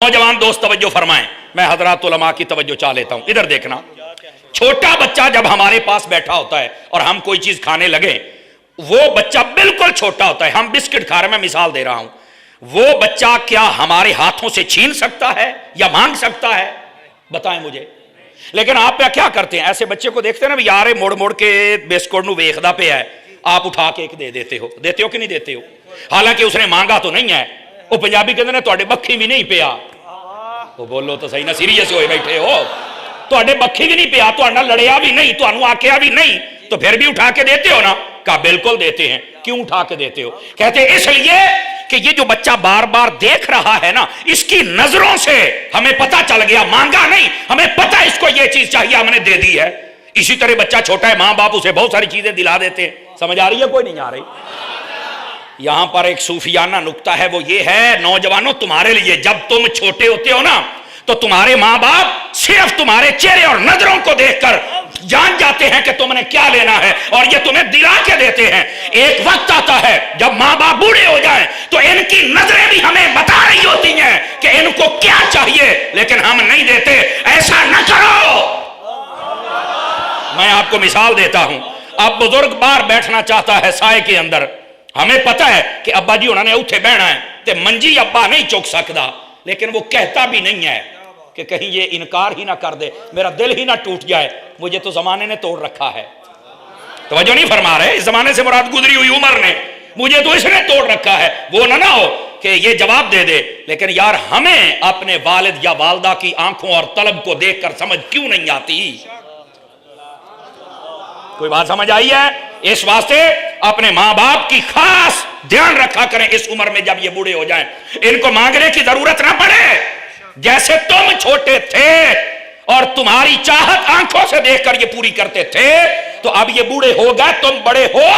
नौजवान दोस्त तवज्जो फरमाएं, मैं हजरात उलमा की तवज्जो चाह लेता हूं। इधर देखना, छोटा बच्चा जब हमारे पास बैठा होता है और हम कोई चीज खाने लगे, वो बच्चा बिल्कुल छोटा होता है, हम बिस्किट खा रहे हैं, मैं मिसाल दे रहा हूं, वो बच्चा क्या हमारे हाथों से छीन सकता है या मांग सकता है? बताएं मुझे। लेकिन आप क्या करते हैं, ऐसे बच्चे को देखते हैं ना, यार मुड़ मुड़ के बिस्कुट नू वेखदा पे है, आप उठा के एक दे देते हो कि नहीं देते हो? हालांकि उसने मांगा तो नहीं है। वो पंजाबी कहते हैं तुहाडे बक्खी भी नहीं पिया। वो बोलो तो सही ना, सीरियस हो बैठे हो, तुहाडे बक्खी भी नहीं पिया, तुहाडे नाल लड़िया भी नहीं, तुहानू आख्या भी नहीं, तो फिर भी उठा के देते हो ना? कहा बिल्कुल देते हैं। क्यों उठा के देते हो? कहते इसलिए कि ये जो बच्चा बार बार देख रहा है ना, इसकी नजरों से हमें पता चल गया, मांगा नहीं, हमें पता इसको ये चीज चाहिए, हमने दे दी है। इसी तरह बच्चा छोटा है, मां बाप उसे बहुत सारी चीजें दिला देते हैं। समझ आ रही है? कोई नहीं आ रही? यहां पर एक सूफियाना नुक्ता है, वो ये है, नौजवानों तुम्हारे लिए, जब तुम छोटे होते हो ना, तो तुम्हारे मां बाप सिर्फ तुम्हारे चेहरे और नजरों को देखकर जान जाते हैं कि तुमने क्या लेना है, और ये तुम्हें दिला के देते हैं। एक वक्त आता है जब मां बाप बूढ़े हो जाएं, तो इनकी नजरें भी हमें बता रही होती हैं कि इनको क्या चाहिए, लेकिन हम नहीं देते। ऐसा न करो। मैं आपको मिसाल देता हूं, अब बुजुर्ग बाहर बैठना चाहता है साए के अंदर, हमें पता है कि अब्बा जी उन्होंने उठे बहना है, तो मंजी अब्बा नहीं चुक सकता, लेकिन वो कहता भी नहीं है कि कहीं ये इनकार ही ना कर दे, मेरा दिल ही ना टूट जाए, मुझे तो जमाने ने तोड़ रखा है। तवज्जो नहीं फरमा रहे? इस जमाने से मुराद गुजरी हुई उम्र ने, मुझे तो इसने तोड़ रखा है। वो ना हो कि ये जवाब दे दे, लेकिन यार हमें अपने वालिद या वालदा की आंखों और तलब को देखकर समझ क्यों नहीं आती? कोई बात समझ आई है? इस वास्ते अपने मां बाप की खास ध्यान रखा करें इस उम्र में, जब ये बूढ़े हो जाएं, इनको मांगने की जरूरत ना पड़े। जैसे तुम छोटे थे और तुम्हारी चाहत आंखों से देखकर ये पूरी करते थे, तो अब ये बूढ़े हो गए, तुम बड़े हो,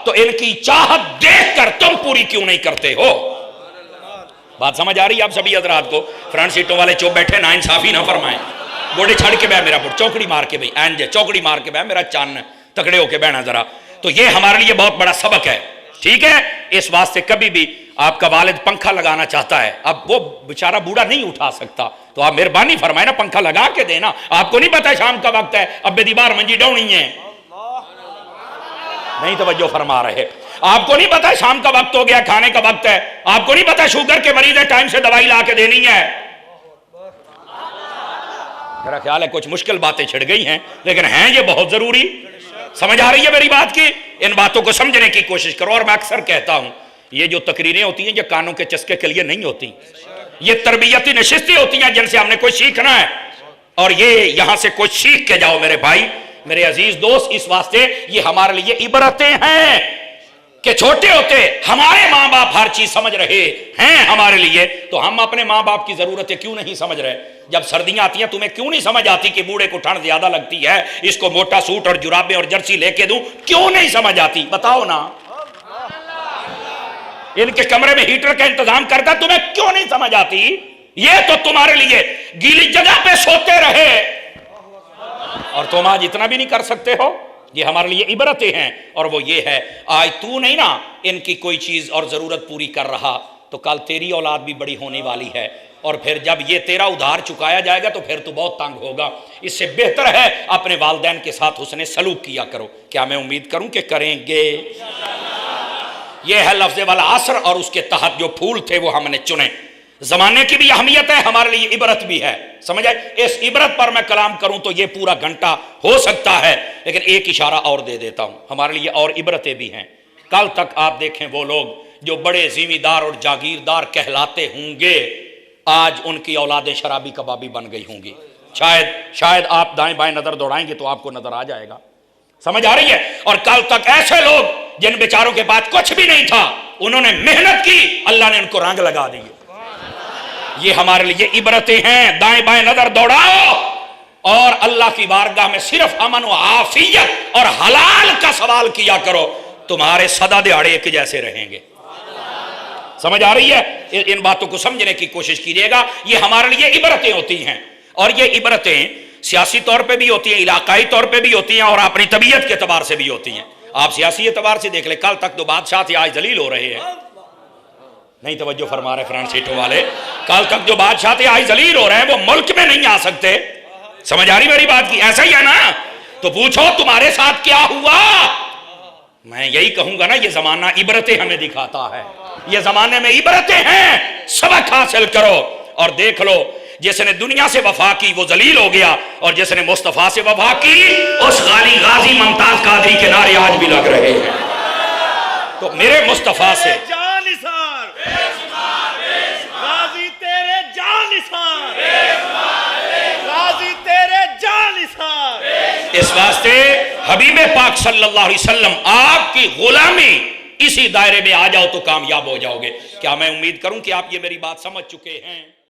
तो इनकी चाहत देखकर तुम पूरी क्यों नहीं करते हो? बात समझ आ रही है आप सभी हजरात को? फ्रंट सीटों वाले चुप बैठे, ना इंसाफी ना फरमाए। गोडे छड़ के बह मेरा पुट, चौकड़ी मार के भाई, एंज चौकड़ी मार के बह मेरा चन्न, तकड़े होके बहना जरा। तो ये हमारे लिए बहुत बड़ा सबक है, ठीक है? इस वास्ते कभी भी आपका वालिद पंखा लगाना चाहता है, अब वो बेचारा बूढ़ा नहीं उठा सकता, तो आप मेहरबानी फरमाए ना, पंखा लगा के देना। आपको नहीं पता शाम का वक्त है, अब बेदीबार मंजी डाउनी है, नहीं तवज्जो फरमा रहे? आपको नहीं पता शाम का वक्त हो गया, खाने का वक्त है, आपको नहीं पता शुगर के मरीज है, टाइम से दवाई ला के देनी है। मेरा ख्याल है कुछ मुश्किल बातें छिड़ गई हैं, लेकिन हैं ये बहुत जरूरी। समझ आ रही है मेरी बात की? इन बातों को समझने की कोशिश करो। और मैं अक्सर कहता हूं, ये जो तकरीरें होती हैं, ये कानों के चस्के के लिए नहीं होती, ये तरबियती नशिस्तें होती हैं जिनसे हमने कोई सीखना है, और ये यहां से कुछ सीख के जाओ मेरे भाई, मेरे अजीज दोस्त। इस वास्ते ये हमारे लिए इबरतें हैं कि छोटे होते हमारे मां बाप हर चीज समझ रहे हैं हमारे लिए, तो हम अपने मां बाप की जरूरतें क्यों नहीं समझ रहे? जब सर्दियां आती हैं, तुम्हें क्यों नहीं समझ आती कि बूढ़े को ठंड ज्यादा लगती है, इसको मोटा सूट और जुराबें और जर्सी लेके दूं? क्यों नहीं समझ आती? बताओ ना। इनके कमरे में हीटर का इंतजाम करता, तुम्हें क्यों नहीं समझ आती? ये तो तुम्हारे लिए गीली जगह पे सोते रहे, और तुम आज इतना भी नहीं कर सकते हो। ये हमारे लिए इबरतें हैं, और वो ये है, आज तू नहीं ना इनकी कोई चीज और जरूरत पूरी कर रहा, तो कल तेरी औलाद भी बड़ी होने वाली है, और फिर जब ये तेरा उधार चुकाया जाएगा तो फिर तू बहुत तंग होगा। इससे बेहतर है अपने वालिदैन के साथ हुस्ने सलूक किया करो। क्या मैं उम्मीद करूं कि करेंगे? यह है लफ्ज़ वाला असर, और उसके तहत जो फूल थे वो हमने चुने। जमाने की भी अहमियत है, हमारे लिए इबरत भी है। समझ आए? इस इबरत पर मैं कलाम करूं तो ये पूरा घंटा हो सकता है, लेकिन एक इशारा और दे देता हूं, हमारे लिए और इबरतें भी हैं। कल तक आप देखें, वो लोग जो बड़े जिम्मेदार और जागीरदार कहलाते होंगे, आज उनकी औलादें शराबी कबाबी बन गई होंगी। शायद आप दाएं बाएं नजर दौड़ाएंगे तो आपको नजर आ जाएगा। समझ आ रही है? और कल तक ऐसे लोग जिन बेचारों के पास कुछ भी नहीं था, उन्होंने मेहनत की, अल्लाह ने उनको रंग लगा दिए। ये हमारे लिए इबरतें हैं। दाएं बाएं नजर दौड़ाओ और अल्लाह की बारगाह में सिर्फ अमन व आफियत और हलाल का सवाल किया करो, तुम्हारे सदा दिहाड़े एक जैसे रहेंगे। समझ आ रही है? इन बातों को समझने की कोशिश कीजिएगा। ये हमारे लिए इबरतें होती हैं, और ये इबरतें सियासी तौर पे भी होती हैं, इलाकाई तौर पे भी होती हैं, और अपनी तबीयत के एतबार से भी होती हैं। आप सियासी एतबार से देख ले, कल तक तो बादशाह थे, आज जलील हो रहे हैं। नहीं तवज्जो फरमा रहे फ्रंट सीटों वाले? کل تک جو بادشاہ تھے آج ذلیل ہو رہے ہیں، وہ ملک میں نہیں آ سکتے. سمجھ آ رہی میری بات کی؟ ایسا ہی ہے نا. تو پوچھو تمہارے ساتھ کیا ہوا. میں یہی کہوں گا نا، یہ زمانہ عبرتیں ہمیں دکھاتا ہے. یہ زمانے میں عبرتیں ہیں، سبق حاصل کرو. اور دیکھ لو، جس نے دنیا سے وفا کی وہ ذلیل ہو گیا، اور جس نے مصطفیٰ سے وفا کی اس غالی غازی ممتاز قادری کے نعرے آج بھی لگ رہے ہیں. تو میرے مصطفیٰ سے اس واسطے حبیب پاک صلی اللہ علیہ وسلم آپ کی غلامی اسی دائرے میں آ جاؤ تو کامیاب ہو جاؤ گے. کیا میں امید کروں کہ آپ یہ میری بات سمجھ چکے ہیں؟